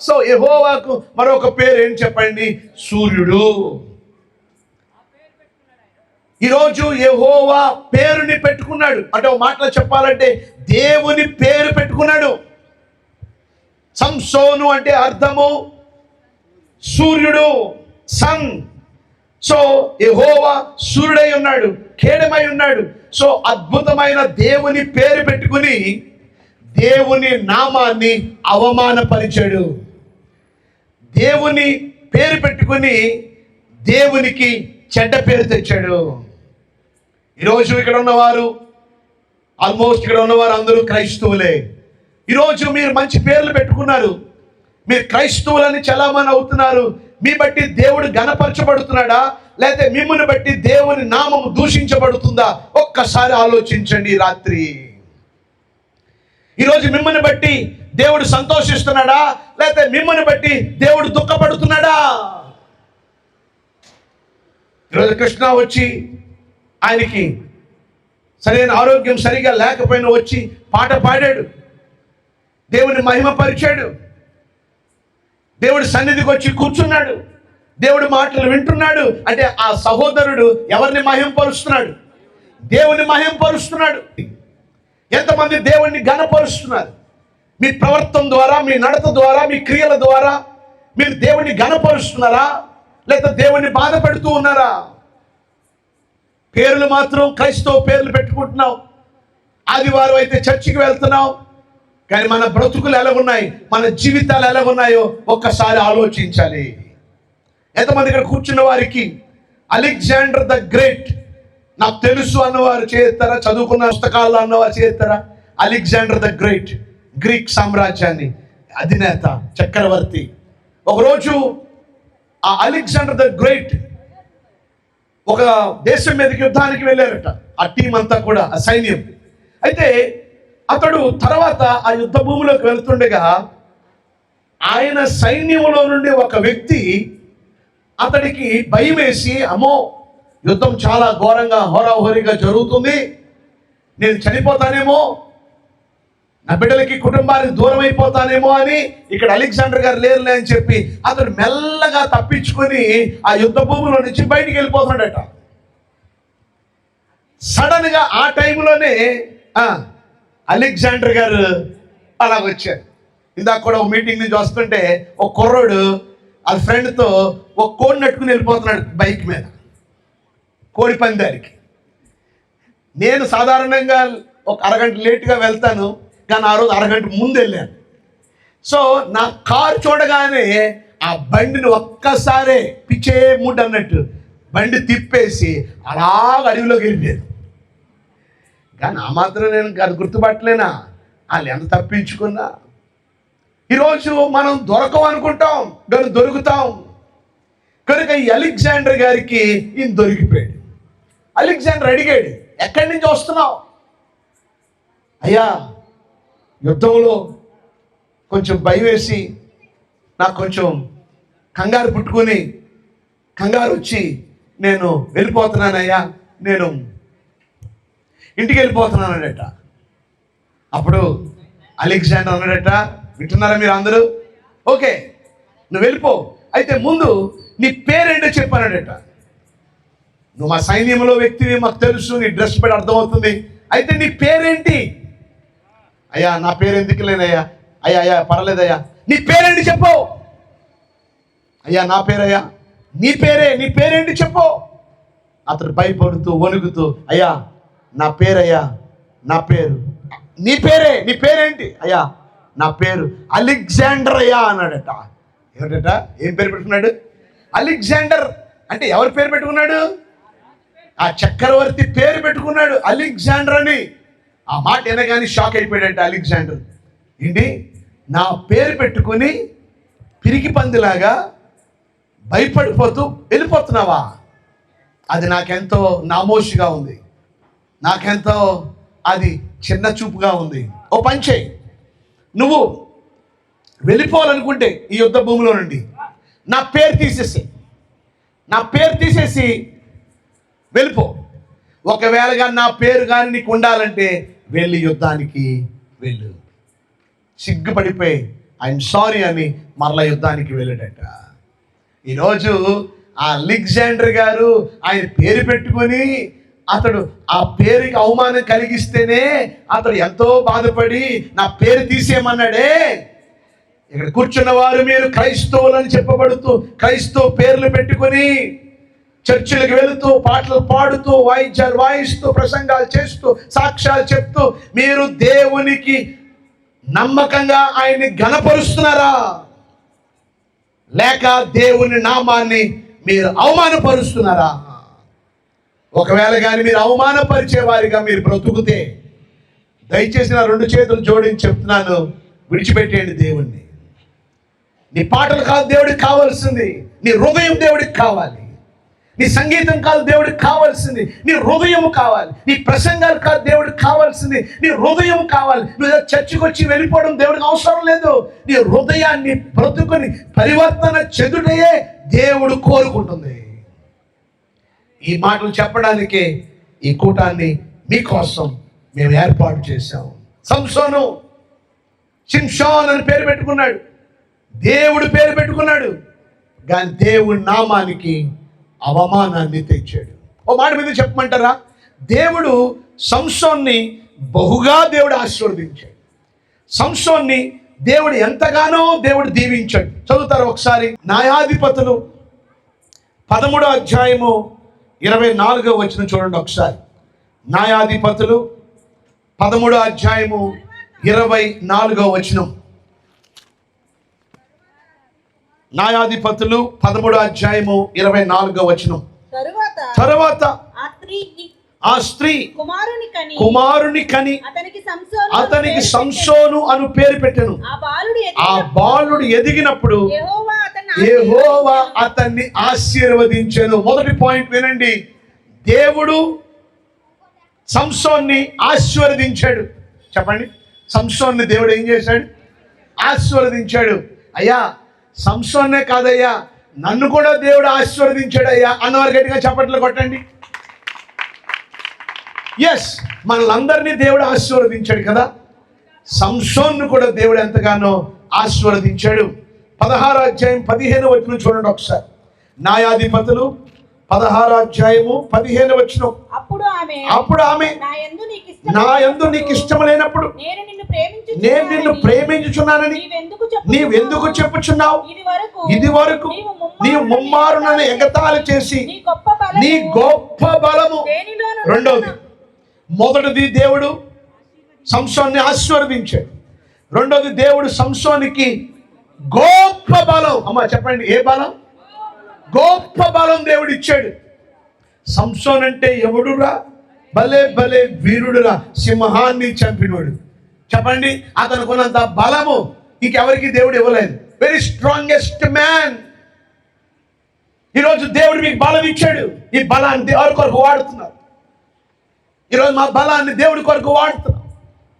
So యెహోవాకు మరొక పేరు ఏం చెప్పండి? సూర్యుడు. ఈరోజు యెహోవా పేరుని పెట్టుకున్నాడు. అంటే ఒక మాటలో చెప్పాలంటే దేవుని పేరు పెట్టుకున్నాడు. సంసోను అంటే అర్థము సూర్యుడు, సన్. సో యెహోవా సూర్యుడై ఉన్నాడు, ఖేడమై ఉన్నాడు. సో అద్భుతమైన దేవుని పేరు పెట్టుకుని దేవుని నామాన్ని అవమానపరిచాడు. దేవుని పేరు పెట్టుకుని దేవునికి చెడ్డ పేరు తెచ్చాడు. ఈరోజు ఇక్కడ ఉన్నవారు ఆల్మోస్ట్ ఇక్కడ ఉన్నవారు అందరూ క్రైస్తవులే. ఈరోజు మీరు మంచి పేర్లు పెట్టుకున్నారు, మీరు క్రైస్తవులని చలామణి అవుతున్నారు. మీ బట్టి దేవుడు ఘనపరచబడుతున్నాడా, లేకపోతే మిమ్మల్ని బట్టి దేవుని నామము దూషించబడుతుందా? ఒక్కసారి ఆలోచించండి ఈ రాత్రి. ఈరోజు మిమ్మల్ని బట్టి దేవుడు సంతోషిస్తున్నాడా, లేకపోతే మిమ్మల్ని బట్టి దేవుడు దుఃఖపడుతున్నాడా? ఈరోజు కృష్ణ వచ్చి ఆయనకి సరైన ఆరోగ్యం సరిగా లేకపోయినా వచ్చి పాట పాడాడు, దేవుని మహిమపరిచాడు, దేవుడి సన్నిధికి వచ్చి కూర్చున్నాడు, దేవుడి మాటలు వింటున్నాడు. అంటే ఆ సహోదరుడు ఎవరిని మహిమపరుస్తున్నాడు? దేవుని మహిమపరుస్తున్నాడు. ఎంతమంది దేవుణ్ణి ఘనపరుస్తున్నారు? మీ ప్రవర్తన ద్వారా, మీ నడత ద్వారా, మీ క్రియల ద్వారా మీరు దేవుణ్ణి ఘనపరుస్తున్నారా, లేకపోతే దేవుణ్ణి బాధ పెడుతూ ఉన్నారా? పేర్లు మాత్రం క్రైస్తవ పేర్లు పెట్టుకుంటున్నావు. ఆదివారం అయితే చర్చికి వెళ్తున్నావు, కానీ మన బ్రతుకులు ఎలాగున్నాయి, మన జీవితాలు ఎలాగున్నాయో ఒక్కసారి ఆలోచించాలి. ఎంతమంది ఇక్కడ కూర్చున్న వారికి అలెగ్జాండర్ ద గ్రేట్ నాకు తెలుసు అన్నవారు చేస్తారా? చదువుకున్న పుస్తకాల్లో అన్నవారు చేస్తారా? అలెగ్జాండర్ ద గ్రేట్, గ్రీక్ సామ్రాజ్యాన్ని అధినేత, చక్రవర్తి. ఒకరోజు ఆ అలెగ్జాండర్ ద గ్రేట్ ఒక దేశం మీదకి యుద్ధానికి వెళ్ళారట, ఆ టీం అంతా కూడా, ఆ సైన్యం. అయితే అతడు తర్వాత ఆ యుద్ధ భూమిలోకి వెళ్తుండగా ఆయన సైన్యంలో నుండి ఒక వ్యక్తి అతడికి భయం వేసి, అమ్మో యుద్ధం చాలా ఘోరంగా హోరాహోరీగా జరుగుతుంది, నేను చనిపోతానేమో, నా బిడ్డలకి కుటుంబానికి దూరం అయిపోతానేమో అని, ఇక్కడ అలెగ్జాండర్ గారు లేరులే అని చెప్పి అతడు మెల్లగా తప్పించుకొని ఆ యుద్ధ భూమిలో నుంచి బయటికి వెళ్ళిపోతున్నాడట. సడన్ గా ఆ టైంలోనే అలెగ్జాండర్ గారు అలాగొచ్చారు. ఇందాక కూడా ఒక మీటింగ్ నుంచి వస్తుంటే ఒక కుర్రోడు ఆ ఫ్రెండ్తో ఒక కోడి నట్టుకుని వెళ్ళిపోతున్నాడు బైక్ మీద, కోడి పందానికి. నేను సాధారణంగా ఒక అరగంట లేట్గా వెళ్తాను, కానీ ఆ రోజు అరగంట ముందు వెళ్ళాను. సో నా కారు చూడగానే ఆ బండిని ఒక్కసారే పిచ్చే మూడ్ అన్నట్టు బండి తిప్పేసి అలాగ అడవిలోకి వెళ్ళిపోయాను. కానీ ఆ మాత్రం నేను అది గుర్తుపట్టలేనా? వాళ్ళు ఎంత తప్పించుకున్నా. ఈరోజు మనం దొరకం అనుకుంటాం, కానీ దొరుకుతాం. కనుక ఈ అలెగ్జాండర్ గారికి ఈయన దొరికిపోయాడు. అలెగ్జాండర్ అడిగాడు, ఎక్కడి నుంచి వస్తున్నావు? అయ్యా యుద్ధంలో కొంచెం భయం వేసి నాకు కొంచెం కంగారు పుట్టుకొని కంగారు వచ్చి నేను వెళ్ళిపోతున్నానయ్యా, నేను ఇంటికి వెళ్ళిపోతున్నానట. అప్పుడు అలెగ్జాండర్ అన్నాడట, వింటున్నారా మీరు అందరూ? ఓకే నువ్వు వెళ్ళిపో, అయితే ముందు నీ పేరేంటో చెప్పానడట. నువ్వు మా సైన్యంలో వ్యక్తివి, మాకు తెలుసు, నీ డ్రెస్ బట్టి అర్థమవుతుంది, అయితే నీ పేరేంటి? అయ్యా నా పేరు ఎందుకు లేనయ్యా. అయ్యా అయ్యా పర్లేదయ్యా, నీ పేరేంటి చెప్పు. అయ్యా నా పేరయ్యా. నీ పేరే, నీ పేరేంటి చెప్పు. అతడు భయపడుతూ వణుకుతూ, అయ్యా నా పేరయ్యా, నా పేరు. నీ పేరే, నీ పేరేంటి? అయ్యా నా పేరు అలెగ్జాండర్ అయ్యా అన్నాడట. ఏమిటట? ఏం పేరు పెట్టుకున్నాడు? అలెగ్జాండర్. అంటే ఎవరి పేరు పెట్టుకున్నాడు? ఆ చక్రవర్తి పేరు పెట్టుకున్నాడు, అలెగ్జాండర్ అని. ఆ మాట వినగానే షాక్ అయిపోయాడంట అలెగ్జాండర్. ఏంటి నా పేరు పెట్టుకుని పిరికి పందిలాగా భయపడిపోతూ వెళ్ళిపోతున్నావా? అది నాకెంతో నామోషిగా ఉంది, నాకెంతో అది చిన్న చూపుగా ఉంది. ఓ పని చేయి, నువ్వు వెళ్ళిపోవాలనుకుంటే ఈ యుద్ధ భూమిలో నుండి నా పేరు తీసేసి, నా పేరు తీసేసి వెళ్ళిపో. ఒకవేళ కానీ నా పేరు కానీ నీకు ఉండాలంటే వెళ్ళి యుద్ధానికి వెళ్ళు. సిగ్గుపడిపోయి ఐఎమ్ సారీ అని మరలా యుద్ధానికి వెళ్ళాడట. ఈరోజు ఆ అలెగ్జాండర్ గారు ఆయన పేరు పెట్టుకొని అతడు ఆ పేరుకి అవమానం కలిగిస్తేనే అతడు ఎంతో బాధపడి నా పేరు తీసేయమన్నాడే. ఇక్కడ కూర్చున్న వారు మీరు క్రైస్తవులని చెప్పబడుతూ క్రైస్తవ పేర్లు పెట్టుకొని చర్చిలకు వెళుతూ పాటలు పాడుతూ వాయిద్యాలు వాయిస్తూ ప్రసంగాలు చేస్తూ సాక్ష్యాలు చెప్తూ మీరు దేవునికి నమ్మకంగా ఆయన్ని ఘనపరుస్తున్నారా, లేక దేవుని నామాన్ని మీరు అవమానపరుస్తున్నారా? ఒకవేళ కానీ మీరు అవమానపరిచే వారిగా మీరు బ్రతుకుతే దయచేసి నా 2 చేతులు జోడించి చెప్తున్నాను, విడిచిపెట్టేయండి దేవుణ్ణి. నీ పాటలు కాదు దేవుడికి కావాల్సింది, నీ హృదయం దేవుడికి కావాలి. నీ సంగీతం కాదు దేవుడికి కావాల్సింది, నీ హృదయం కావాలి. నీ ప్రసంగాలు కాదు దేవుడికి కావాల్సింది, నీ హృదయం కావాలి. నువ్వు చర్చికి వచ్చి వెళ్ళిపోవడం దేవుడికి అవసరం లేదు. నీ హృదయాన్ని బ్రతుకుని పరివర్తన చెందుటయే దేవుడు కోరుకుంటుంది. ఈ మాటలు చెప్పడానికే ఈ కూటాన్ని మీకోసం మేము ఏర్పాటు చేశాం. సంసోను షిమ్షోన్ అని పేరు పెట్టుకున్నాడు, దేవుడు పేరు పెట్టుకున్నాడు, కానీ దేవుడి నామానికి అవమానాన్ని తెచ్చాడు. ఓ మాట మీద చెప్పమంటారా? దేవుడు సంసోన్ని బహుగా దేవుడు ఆశీర్వదించాడు. సంసోన్ని దేవుడు ఎంతగానో దేవుడు దీవించాడు. చదువుతారు ఒకసారి న్యాయాధిపతులు 13వ అధ్యాయము 24వ వచనం చూడండి ఒకసారి. న్యాయాధిపతులు 13వ అధ్యాయము 24వ వచనం. న్యాయాధిపతులు 13వ అధ్యాయము 24వ వచనం. తరువాత ఆ స్త్రీ కుమారుని కని అతనికి సంసోను అను పేరు పెట్టెను. ఆ బాలుడు ఎదిగినప్పుడు యెహోవా అతన్ని ఆశీర్వదించెను. మొదటి పాయింట్ వినండి, దేవుడు సంసోన్ని ఆశీర్వదించాడు. చెప్పండి, సంసోన్ని దేవుడు ఏం చేశాడు? ఆశీర్వదించాడు. అయ్యా సంసోన్నే కాదయ్యా, నన్ను కూడా దేవుడు ఆశీర్వదించాడు అయ్యా అన్నవారు గట్టిగా చప్పట్లు కొట్టండి. ఎస్, మనల్ని దేవుడు ఆశీర్వదించాడు కదా. సంసోన్ను కూడా దేవుడు ఎంతగానో ఆశీర్వదించాడు. 16వ అధ్యాయం 15వ వచనం చూడండి ఒకసారి. న్యాయాధిపతులు 16వ అధ్యాయము 15వ వచనం. అప్పుడు ఆమె నా యందు నీకు ఇష్టం లేనప్పుడు నేను నిన్ను ప్రేమించుచున్నానని నీవెందుకు చెప్పుచున్నావు? ఇది వరకు నీవు ముమ్మారు నన్ను ఎగతాళి చేసి నీ గొప్ప బలము. రెండవది, మొదటిది దేవుడు సంసోన్ని ఆశీర్వదించాడు. రెండోది దేవుడు సంసోనికి గొప్ప బలం. అమ్మా చెప్పండి, ఏ బలం? గొప్ప బలం దేవుడు ఇచ్చాడు. సంసోన్ అంటే ఎవడురా? భలే భలే వీరుడురా, సింహాన్ని చంపినోడు. చెప్పండి, అతనుకున్నంత బలము ఇంకెవరికి దేవుడు ఇవ్వలేదు. Very strongest man. ఈరోజు దేవుడు మీకు బలం ఇచ్చాడు. ఈ బలాన్ని దేవుడి కొరకు వాడుతున్నారు. ఈరోజు మా బలాన్ని దేవుడి కొరకు వాడుతున్నాం.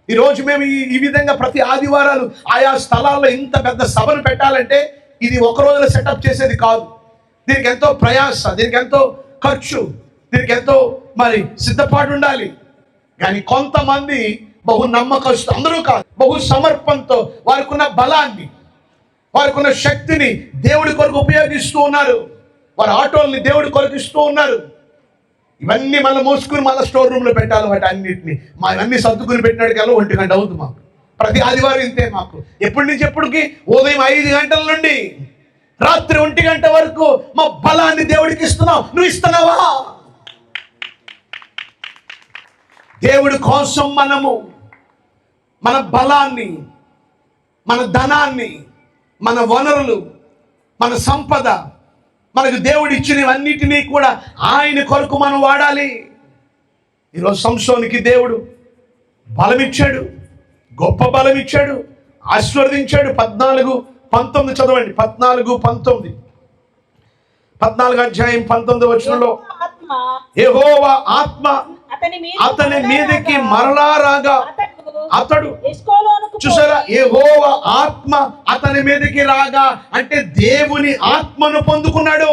ఈరోజు మేము ఈ విధంగా ప్రతి ఆదివారాలు ఆయా స్థలాల్లో ఇంత పెద్ద సభను పెట్టాలంటే ఇది ఒక రోజులో సెటప్ చేసేది కాదు. దీనికి ఎంతో ప్రయాస, దీనికి ఎంతో ఖర్చు, దీనికి ఎంతో మరి సిద్ధపాటు ఉండాలి. కానీ కొంతమంది బహు నమ్మకస్తు, అందరూ కాదు, బహు సమర్పణతో వారికి ఉన్న బలాన్ని, వారికి ఉన్న శక్తిని దేవుడి కొరకు ఉపయోగిస్తూ ఉన్నారు. వారి ఆటోల్ని దేవుడి కొరకు ఇస్తూ ఉన్నారు. ఇవన్నీ మళ్ళీ మోసుకుని మళ్ళీ స్టోర్ రూమ్లో పెట్టాలి. వాటి అన్నింటినీ మా ఇవన్నీ సర్దుకుని పెట్టినట్టుకల్లా 1 గంట అవుతుంది మాకు. ప్రతి ఆదివారం ఇంతే మాకు. ఎప్పటి నుంచి ఎప్పటికి? ఉదయం 5 గంటల నుండి రాత్రి 1 గంట వరకు మా బలాన్ని దేవుడికి ఇస్తున్నావు. నువ్వు ఇస్తున్నావా? దేవుడి కోసం మనము మన బలాన్ని, మన ధనాన్ని, మన వనరులు, మన సంపద, మనకు దేవుడు ఇచ్చినవన్నిటినీ కూడా ఆయన కొరకు మనం వాడాలి. ఈరోజు సంసోనికి దేవుడు బలం ఇచ్చాడు, గొప్ప బలం ఇచ్చాడు, ఆశీర్వదించాడు. 14:19 చదవండి. 14:19. 14వ అధ్యాయం 19వ వచనంలో యెహోవా ఆత్మ అతని మీదకి మరలా రాగా అతడు, చూసారా, యెహోవా ఆత్మ అతని మీదకి రాగా అంటే దేవుని ఆత్మను పొందుకున్నాడు.